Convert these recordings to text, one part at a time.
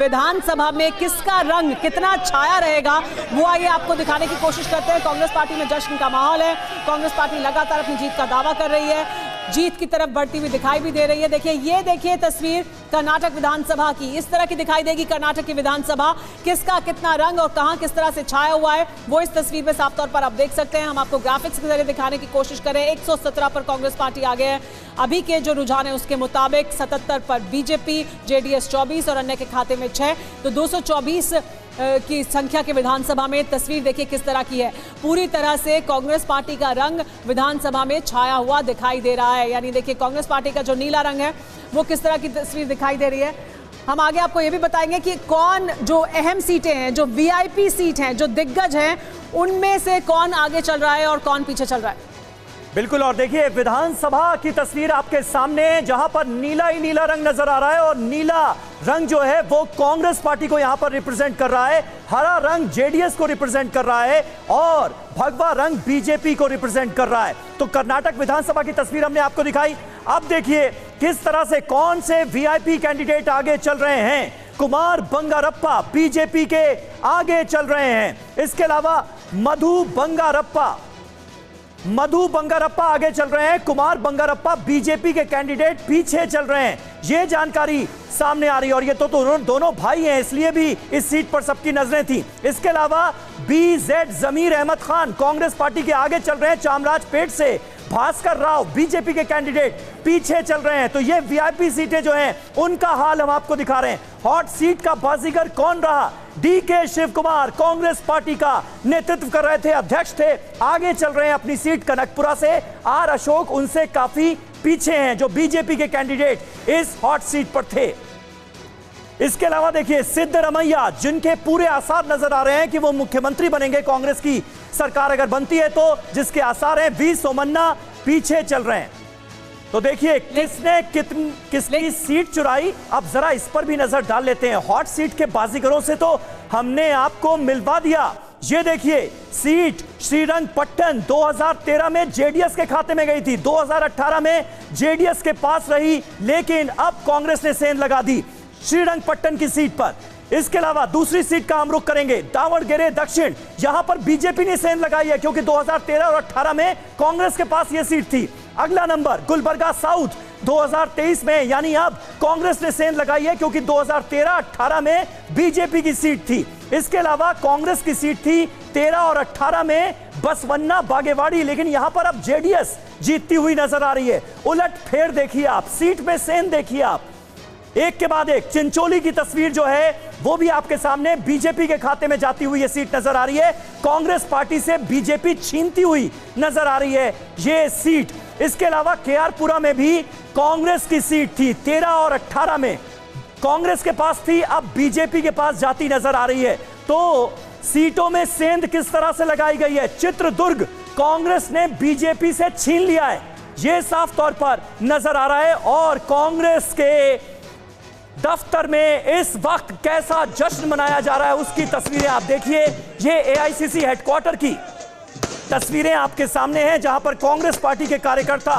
विधानसभा में किसका रंग कितना छाया रहेगा वो आइए आपको दिखाने की कोशिश करते हैं। कांग्रेस पार्टी में जश्न का माहौल है। कांग्रेस पार्टी लगातार अपनी जीत का दावा कर रही है, जीत की तरफ बढ़ती हुई दिखाई भी दे रही है। देखिए, ये देखिए तस्वीर कर्नाटक विधानसभा की, इस तरह की दिखाई देगी कर्नाटक की विधानसभा। किसका कितना रंग और कहां किस तरह से छाया हुआ है वो इस तस्वीर में साफ तौर पर आप देख सकते हैं। हम आपको ग्राफिक्स के जरिए दिखाने की कोशिश करें। 117 पर कांग्रेस पार्टी आगे है अभी के जो रुझान है उसके मुताबिक। 77 पर बीजेपी, जेडीएस 24 और अन्य के खाते में 6, तो 224 की संख्या के विधानसभा में तस्वीर देखिए किस तरह की है। पूरी तरह से कांग्रेस पार्टी का रंग विधानसभा में छाया हुआ दिखाई दे रहा है। यानी देखिए कांग्रेस पार्टी का जो नीला रंग है वो किस तरह की तस्वीर दिखाई दे रही है। हम आगे आपको ये भी बताएंगे कि कौन जो अहम सीटें हैं, जो वीआईपी सीट हैं, जो दिग्गज हैं, उनमें से कौन आगे चल रहा है और कौन पीछे चल रहा है। बिल्कुल, और देखिए विधानसभा की तस्वीर आपके सामने, जहां पर नीला ही नीला रंग नजर आ रहा है और नीला रंग जो है वो कांग्रेस पार्टी को यहां पर रिप्रेजेंट कर रहा है, हरा रंग जेडीएस को रिप्रेजेंट कर रहा है और भगवा रंग बीजेपी को रिप्रेजेंट कर रहा है। तो कर्नाटक विधानसभा की तस्वीर हमने आपको दिखाई। अब देखिए किस तरह से कौन से वीआईपी कैंडिडेट आगे चल रहे हैं। कुमार बंगारप्पा बीजेपी के आगे चल रहे हैं। इसके अलावा मधु बंगारप्पा आगे चल रहे हैं। कुमार बंगारप्पा बीजेपी के कैंडिडेट पीछे चल रहे हैं। यह जानकारी सामने आ रही है और ये तो दोनों भाई हैं, इसलिए भी इस सीट पर सबकी नजरें थी। इसके अलावा बीजेड जमीर अहमद खान कांग्रेस पार्टी के आगे चल रहे हैं चामराजपेट से। भास्कर राव बीजेपी के कैंडिडेट पीछे चल रहे हैं। तो ये वीआईपी सीटें जो हैं उनका हाल हम आपको दिखा रहे हैं। हॉट सीट का बाजीगर कौन रहा? डीके शिव कुमार कांग्रेस पार्टी का नेतृत्व कर रहे थे, अध्यक्ष थे, आगे चल रहे हैं अपनी सीट कनकपुरा से। आर अशोक उनसे काफी पीछे हैं, जो बीजेपी के कैंडिडेट इस हॉट सीट पर थे। इसके अलावा देखिए सिद्धरमैया, जिनके पूरे आसार नजर आ रहे हैं कि वो मुख्यमंत्री बनेंगे, कांग्रेस की सरकार अगर बनती है तो, जिसके आसार हैं, वी सोमन्ना पीछे चल रहे हैं। तो देखिए किसने किसकी सीट चुराई, अब जरा इस पर भी नजर डाल लेते हैं। हॉट सीट के बाजीगरों से तो हमने आपको मिलवा दिया। ये देखिए सीट श्रीरंगपट्टन 2013 में जेडीएस के खाते में गई थी, 2018 में जेडीएस के पास रही, लेकिन अब कांग्रेस ने सेंध लगा दी श्रीरंगपट्टन की सीट पर। इसके अलावा दूसरी सीट का हम रुख करेंगे, दावणगेरे दक्षिण। यहां पर बीजेपी ने सेंध लगाई है क्योंकि 2013 और 18 में कांग्रेस के पास यह सीट थी। अगला नंबर गुलबर्गा साउथ 2023 में, यानी अब कांग्रेस ने सेंध लगाई है क्योंकि 2013-18 में बीजेपी की सीट थी। इसके अलावा कांग्रेस की सीट थी 13 और 18 में बसवन्ना बागेवाड़ी, लेकिन यहां पर अब जेडीएस जीतती हुई नजर आ रही है। उलट फेर देखिए आप, सीट में सेंध देखिए आप, एक के बाद एक। चिंचोली की तस्वीर जो है वो भी आपके सामने, बीजेपी के खाते में जाती हुई ये सीट नजर आ रही है। कांग्रेस पार्टी से बीजेपी छीनती हुई नजर आ रही है ये सीट। इसके अलावा केआरपुरा में भी कांग्रेस की सीट थी 13 और 18 में, कांग्रेस के पास थी, अब बीजेपी के पास जाती नजर आ रही है। तो सीटों में सेंध किस तरह से लगाई गई है। चित्रदुर्ग कांग्रेस ने बीजेपी से छीन लिया है, यह साफ तौर पर नजर आ रहा है। और कांग्रेस के दफ्तर में इस वक्त कैसा जश्न मनाया जा रहा है उसकी तस्वीरें आप देखिए। ये एआईसीसी हेडक्वार्टर की तस्वीरें आपके सामने हैं, जहां पर कांग्रेस पार्टी के कार्यकर्ता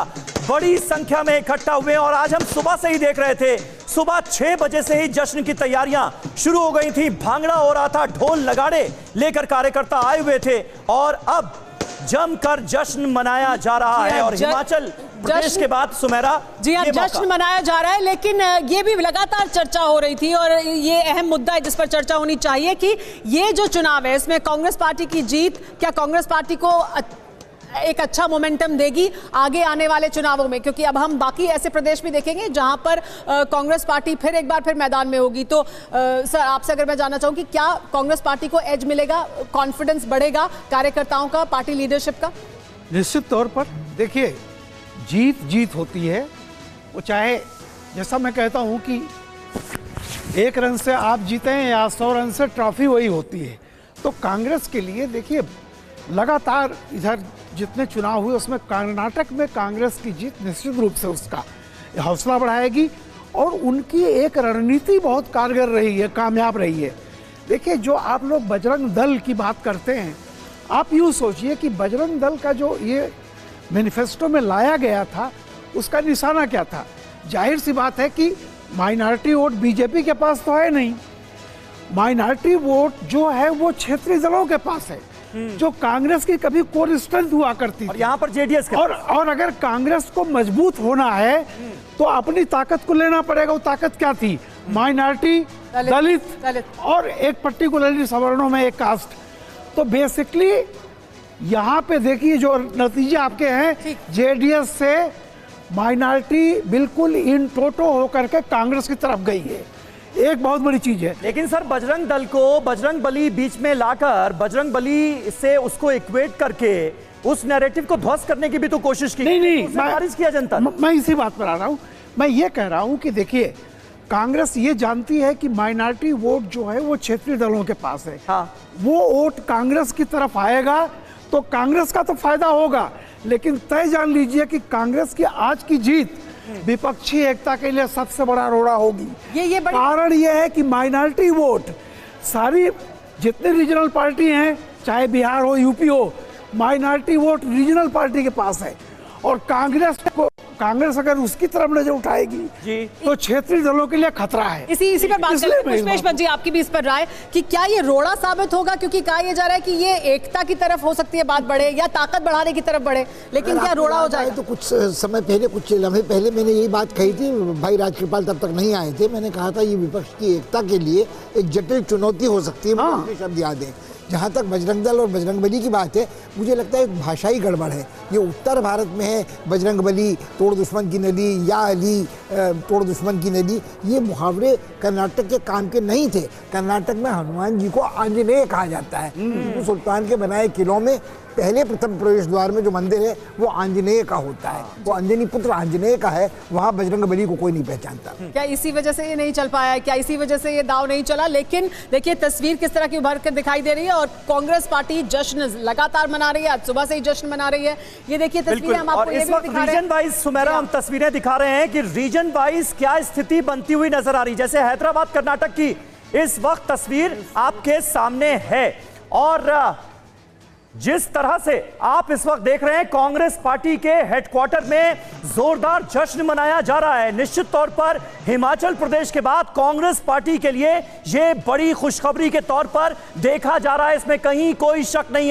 बड़ी संख्या में इकट्ठा हुए हैं। और आज हम सुबह से ही देख रहे थे, सुबह 6 बजे से ही जश्न की तैयारियां शुरू हो गई थी। भांगड़ा हो रहा था, ढोल नगाड़े लेकर कार्यकर्ता आए हुए थे और अब जमकर जश्न मनाया जा रहा है। और हिमाचल प्रदेश के बाद सुमेरा, जी हाँ, जश्न मनाया जा रहा है। लेकिन ये भी लगातार चर्चा हो रही थी और ये अहम मुद्दा है जिस पर चर्चा होनी चाहिए कि ये जो चुनाव है इसमें कांग्रेस पार्टी की जीत क्या कांग्रेस पार्टी को एक अच्छा मोमेंटम देगी आगे आने वाले चुनावों में, क्योंकि अब हम बाकी ऐसे प्रदेश भी देखेंगे जहां पर कांग्रेस पार्टी फिर एक बार मैदान में होगी। तो सर आपसे अगर मैं जानना चाहूं कि क्या कांग्रेस पार्टी को एज मिलेगा, कॉन्फिडेंस बढ़ेगा कार्यकर्ताओं का, पार्टी लीडरशिप का? निश्चित तौर पर देखिए जीत होती है, वो चाहे जैसा मैं कहता हूं कि 1 रन से आप जीते हैं या 100 रन से ट्रॉफी वही होती है। तो कांग्रेस के लिए देखिए लगातार इधर जितने चुनाव हुए उसमें कर्नाटक में कांग्रेस की जीत निश्चित रूप से उसका हौसला बढ़ाएगी और उनकी एक रणनीति बहुत कारगर रही है, कामयाब रही है। देखिए जो आप लोग बजरंग दल की बात करते हैं, आप यूँ सोचिए कि बजरंग दल का जो ये मैनिफेस्टो में लाया गया था उसका निशाना क्या था। जाहिर सी बात है कि माइनॉरिटी वोट बीजेपी के पास तो है नहीं, माइनॉरिटी वोट जो है वो क्षेत्रीय दलों के पास है, जो कांग्रेस की कभी कोर स्ट्रेंथ हुआ करती और थी। यहाँ पर जेडीएस के और अगर कांग्रेस को मजबूत होना है तो अपनी ताकत को लेना पड़ेगा। वो ताकत क्या थी? माइनॉरिटी, दलित और एक पर्टिकुलरली सवर्णों में एक कास्ट। तो बेसिकली यहाँ पे देखिए जो नतीजे आपके हैं, जेडीएस से माइनॉरिटी बिल्कुल इन टोटो होकर के कांग्रेस की तरफ गई है। एक बहुत बड़ी चीज है। लेकिन सर बजरंग दल को बजरंग बली बीच में लाकर बजरंग बली से उसको इक्वेट करके उस नैरेटिव को ध्वस्त करने की भी तो कोशिश की। नहीं, उसे खारिज किया जनता ने। मैं इसी बात पर आ रहा हूँ। मैं ये कह रहा हूँ कि देखिए कांग्रेस ये जानती है कि माइनॉरिटी वोट जो है वो क्षेत्रीय दलों के पास है। हाँ। वो वोट कांग्रेस की तरफ आएगा तो कांग्रेस का तो फायदा होगा, लेकिन तय जान लीजिए कि कांग्रेस की आज की जीत विपक्षी एकता के लिए सबसे बड़ा रोड़ा होगी। ये बड़ी कारण ये है कि माइनॉरिटी वोट सारी जितने रीजनल पार्टी हैं, चाहे बिहार हो यूपी हो, माइनॉरिटी वोट रीजनल पार्टी के पास है। और कांग्रेस अगर उसकी तरफ नजर उठाएगी जी। तो क्षेत्रीय दलों के लिए खतरा है। इसी पर बात इसलिए करते मैं हैं। इस पुष्पेश बात भट्ट जी, आपकी भी इस पर राय कि क्या ये रोड़ा साबित होगा, क्योंकि कहा यह जा रहा है कि ये एकता की तरफ हो सकती है बात बढ़े या ताकत बढ़ाने की तरफ बढ़े, लेकिन क्या रोड़ा हो जाएगा? तो कुछ समय पहले, कुछ लम्हे पहले मैंने यही बात कही थी। भाई राजकृपाल तब तक नहीं आए थे। मैंने कहा था ये विपक्ष की एकता के लिए एक जटिल चुनौती हो सकती है। मुझे अपने शब्द याद है। जहाँ तक बजरंग दल और बजरंग बली की बात है, मुझे लगता है एक भाषाई गड़बड़ है। ये उत्तर भारत में है बजरंग बली तोड़ दुश्मन की नली, या अली तोड़ दुश्मन की नली, ये मुहावरे कर्नाटक के काम के नहीं थे। कर्नाटक में हनुमान जी को आंजनेय कहा जाता है। टीपू सुल्तान के बनाए किलों में पहले प्रथम प्रवेश द्वार में जो मंदिर है वो आंजनेय का होता है, वो अंजनी पुत्र आंजनेय का है। वहाँ बजरंग बली को कोई नहीं पहचानता। क्या इसी वजह से ये नहीं चल पाया? क्या इसी वजह से ये दाव नहीं चला? लेकिन देखिए तस्वीर किस तरह की उभर कर दिखाई दे रही है और कांग्रेस पार्टी जश्न लगातार मना रही है। आज सुबह से ही जश्न मना रही है। ये देखिए तस्वीरें हम आपको ये भी दिखा रहे हैं। रीजन वाइज सुमेरा हम तस्वीरें दिखा रहे हैं कि रीजन वाइज क्या स्थिति बनती हुई नजर आ रही है। जैसे हैदराबाद कर्नाटक की इस वक्त तस्वीर आपके सामने है और जिस तरह से आप इस वक्त देख रहे हैं कांग्रेस पार्टी के हेडक्वार्टर में जोरदार जश्न मनाया जा रहा है। निश्चित तौर पर हिमाचल प्रदेश के बाद कांग्रेस पार्टी के लिए यह बड़ी खुशखबरी के तौर पर देखा जा रहा है, इसमें कहीं कोई शक नहीं है।